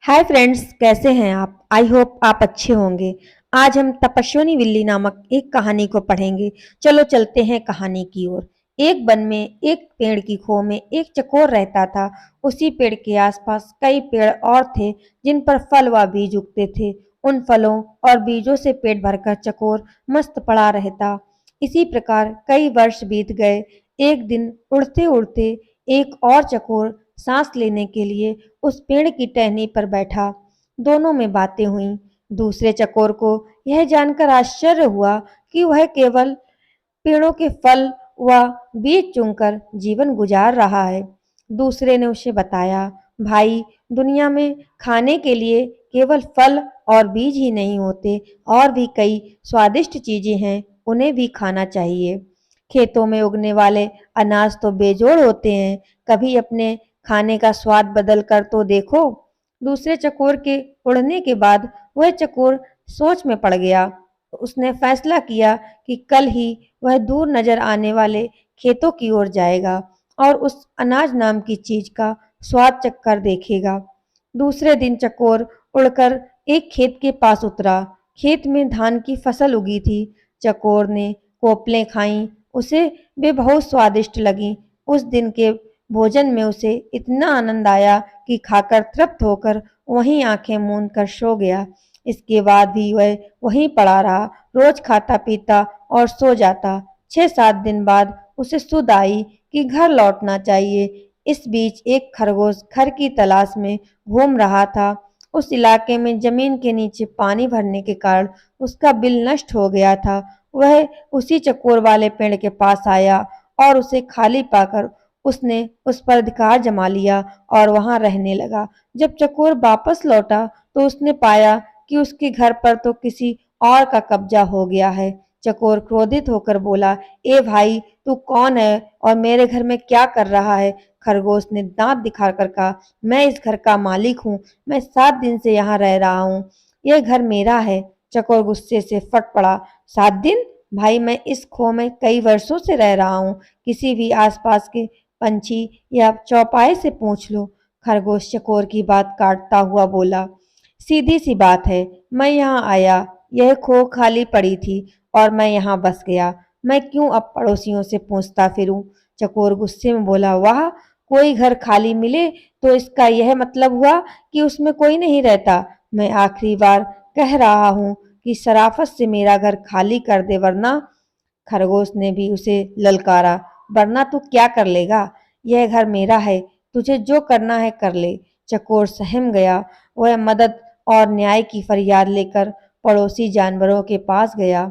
Hi friends, कैसे हैं आप? आई होप आप अच्छे होंगे। आज हम तपस्विनी बिल्ली नामक एक कहानी को पढ़ेंगे। चलो चलते हैं कहानी की ओर। एक वन में एक पेड़ की खो में एक चकोर रहता था। उसी पेड़ के आसपास कई पेड़ और थे जिन पर फल व बीज उगते थे। उन फलों और बीजों से पेट भरकर चकोर मस्त पड़ा रहता। इसी प्रकार कई वर्ष बीत गए। एक दिन उड़ते उड़ते एक और चकोर सांस लेने के लिए उस पेड़ की टहनी पर बैठा। दोनों में बातें हुईं। दूसरे चकोर को यह जानकर आश्चर्य हुआ कि वह केवल पेड़ों के फल व बीज चुनकर जीवन गुजार रहा है। दूसरे ने उसे बताया, भाई, दुनिया में खाने के लिए केवल फल और बीज ही नहीं होते, और भी कई स्वादिष्ट चीजें हैं, उन्हें भी खाना चाहिए। खेतों में उगने वाले अनाज तो बेजोड़ होते हैं, कभी अपने खाने का स्वाद बदल कर तो देखो। दूसरे चकोर के उड़ने के बाद वह चकोर सोच में पड़ गया। उसने फैसला किया कि कल ही वह दूर नजर आने वाले खेतों की ओर जाएगा और उस अनाज नाम की चीज का स्वाद चखकर देखेगा। दूसरे दिन चकोर उड़कर एक खेत के पास उतरा। खेत में धान की फसल उगी थी। चकोर ने कोपलें खाईं, उसे वे बहुत स्वादिष्ट लगीं। उस दिन के भोजन में उसे इतना आनंद आया कि खाकर तृप्त होकर वहीं आंखें मूंद कर सो गया। इसके बाद भी वह वहीं पड़ा रहा, रोज खाता पीता और सो जाता। 6-7 दिन बाद उसे सुध आई कि घर लौटना चाहिए। इस बीच एक खरगोश घर की तलाश में घूम रहा था। उस इलाके में जमीन के नीचे पानी भरने के कारण उसका बिल नष्ट हो गया था। वह उसी चकोर वाले पेड़ के पास आया और उसे खाली पाकर उसने उस पर अधिकार जमा लिया और वहां रहने लगा। जब चकोर वापस लौटा तो उसने पाया कि उसके घर पर तो किसी और का कब्जा हो गया है। चकोर क्रोधित होकर बोला, ए भाई, तू कौन है और मेरे घर में क्या कर रहा है? खरगोश ने दांत दिखाकर कहा, मैं इस घर का मालिक हूँ। मैं 7 दिन से यहाँ रह रहा हूँ। यह घर मेरा है। चकोर गुस्से से फट पड़ा। 7 दिन? भाई, मैं इस खो में कई वर्षों से रह रहा हूँ। किसी भी आसपास के पंछी या चौपाए से पूछ लो। खरगोश चकोर की बात काटता हुआ बोला, सीधी सी बात है, मैं यहाँ आया, यह खो खाली पड़ी थी और मैं यहाँ बस गया। मैं क्यों अब पड़ोसियों से पूछता फिरूं? चकोर गुस्से में बोला, वाह, कोई घर खाली मिले तो इसका यह मतलब हुआ कि उसमें कोई नहीं रहता। मैं आखिरी बार कह रहा हूँ कि शराफत से मेरा घर खाली कर दे, वरना। खरगोश ने भी उसे ललकारा, वरना तू क्या कर लेगा? यह घर मेरा है, तुझे जो करना है कर ले। चकोर सहम गया। वह मदद और न्याय की फरियाद लेकर पड़ोसी जानवरों के पास गया।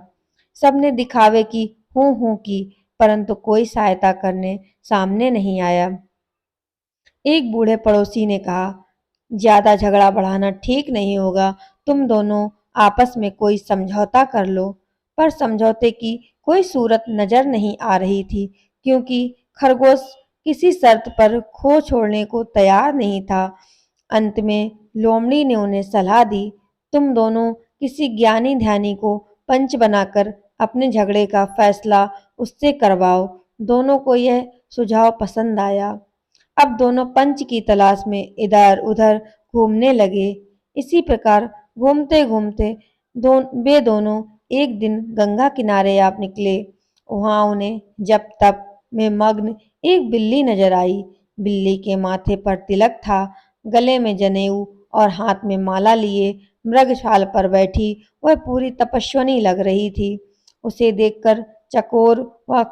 सबने दिखावे की हूं की, परंतु कोई सहायता करने सामने नहीं आया। एक बूढ़े पड़ोसी ने कहा, ज्यादा झगड़ा बढ़ाना ठीक नहीं होगा। तुम दोनों आपस में कोई समझौता कर लो। पर समझौते की कोई सूरत नजर नहीं आ रही थी, क्योंकि खरगोश किसी शर्त पर खो छोड़ने को तैयार नहीं था। अंत में लोमड़ी ने उन्हें सलाह दी, तुम दोनों किसी ज्ञानी ध्यानी को पंच बनाकर अपने झगड़े का फैसला उससे करवाओ। दोनों को यह सुझाव पसंद आया। अब दोनों पंच की तलाश में इधर उधर घूमने लगे। इसी प्रकार घूमते घूमते वे दोनों एक दिन गंगा किनारे आ निकले। वहां उन्हें जप तप में मग्न एक बिल्ली नजर आई। बिल्ली के माथे पर तिलक था, गले में जनेऊ और हाथ में माला लिए मृगशाल पर बैठी वह पूरी तपस्विनी लग रही थी। उसे देखकर चकोर व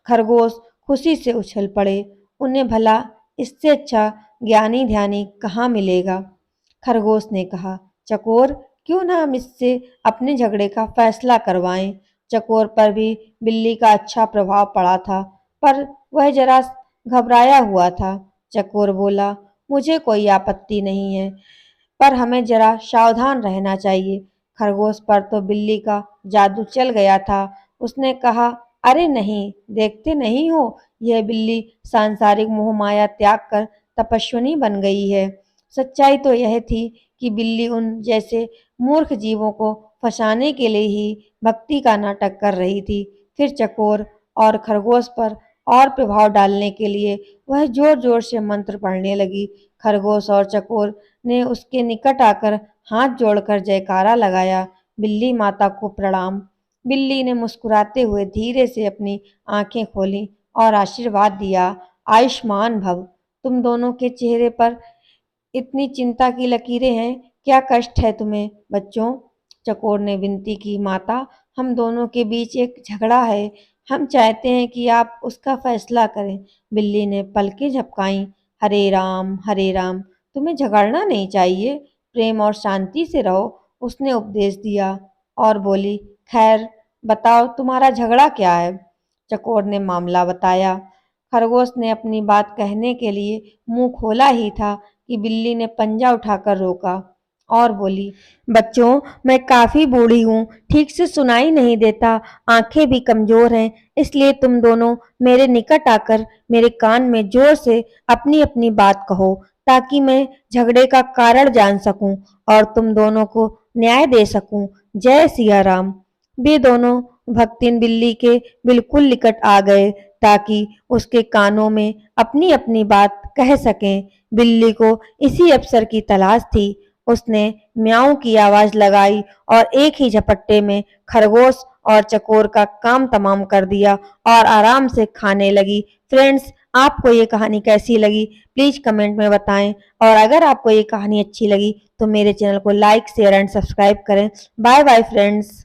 खरगोश खुशी से उछल पड़े। उन्हें भला इससे अच्छा ज्ञानी ध्यानी कहाँ मिलेगा? खरगोश ने कहा, चकोर, क्यों ना हम इससे अपने झगड़े का फैसला करवाएं। चकोर पर भी बिल्ली का अच्छा प्रभाव पड़ा था, पर वह जरा घबराया हुआ था। चकोर बोला, मुझे कोई आपत्ति नहीं है, पर हमें जरा सावधान रहना चाहिए। खरगोश पर तो बिल्ली का जादू चल गया था। उसने कहा, अरे नहीं, देखते नहीं हो, यह बिल्ली सांसारिक मोह माया त्याग कर तपस्विनी बन गई है। सच्चाई तो यह थी कि बिल्ली उन जैसे मूर्ख जीवों को फंसाने के लिए ही भक्ति का नाटक कर रही थी। फिर चकोर और खरगोश पर और प्रभाव डालने के लिए वह जोर जोर से मंत्र पढ़ने लगी। खरगोश और चकोर ने उसके निकट आकर हाथ जोड़कर जयकारा लगाया। बिल्ली माता को प्रणाम। बिल्ली ने मुस्कुराते हुए धीरे से अपनी आंखें खोली और आशीर्वाद दिया, आयुष्मान भव। तुम दोनों के चेहरे पर इतनी चिंता की लकीरें हैं, क्या कष्ट है तुम्हें बच्चों? चकोर ने विनती की, माता, हम दोनों के बीच एक झगड़ा है, हम चाहते हैं कि आप उसका फैसला करें। बिल्ली ने पलकें झपकाईं, हरे राम, तुम्हें झगड़ना नहीं चाहिए, प्रेम और शांति से रहो, उसने उपदेश दिया और बोली, खैर बताओ तुम्हारा झगड़ा क्या है? चकोर ने मामला बताया। खरगोश ने अपनी बात कहने के लिए मुंह खोला ही था कि बिल्ली ने पंजा उठाकर रोका और बोली, बच्चों, मैं काफी बूढ़ी हूँ, ठीक से सुनाई नहीं देता, आंखें भी कमजोर हैं, इसलिए तुम दोनों मेरे निकट आकर मेरे कान में जोर से अपनी अपनी बात कहो, ताकि मैं झगड़े का कारण जान सकूं और तुम दोनों को न्याय दे सकूं। जय सिया राम। वे दोनों भक्तिन बिल्ली के बिल्कुल निकट आ गए ताकि उसके कानों में अपनी अपनी बात कह सकें। बिल्ली को इसी अवसर की तलाश थी। उसने म्याऊं की आवाज लगाई और एक ही झपट्टे में खरगोश और चकोर का काम तमाम कर दिया और आराम से खाने लगी। फ्रेंड्स, आपको ये कहानी कैसी लगी प्लीज कमेंट में बताएं और अगर आपको ये कहानी अच्छी लगी तो मेरे चैनल को लाइक शेयर एंड सब्सक्राइब करें। Bye bye friends.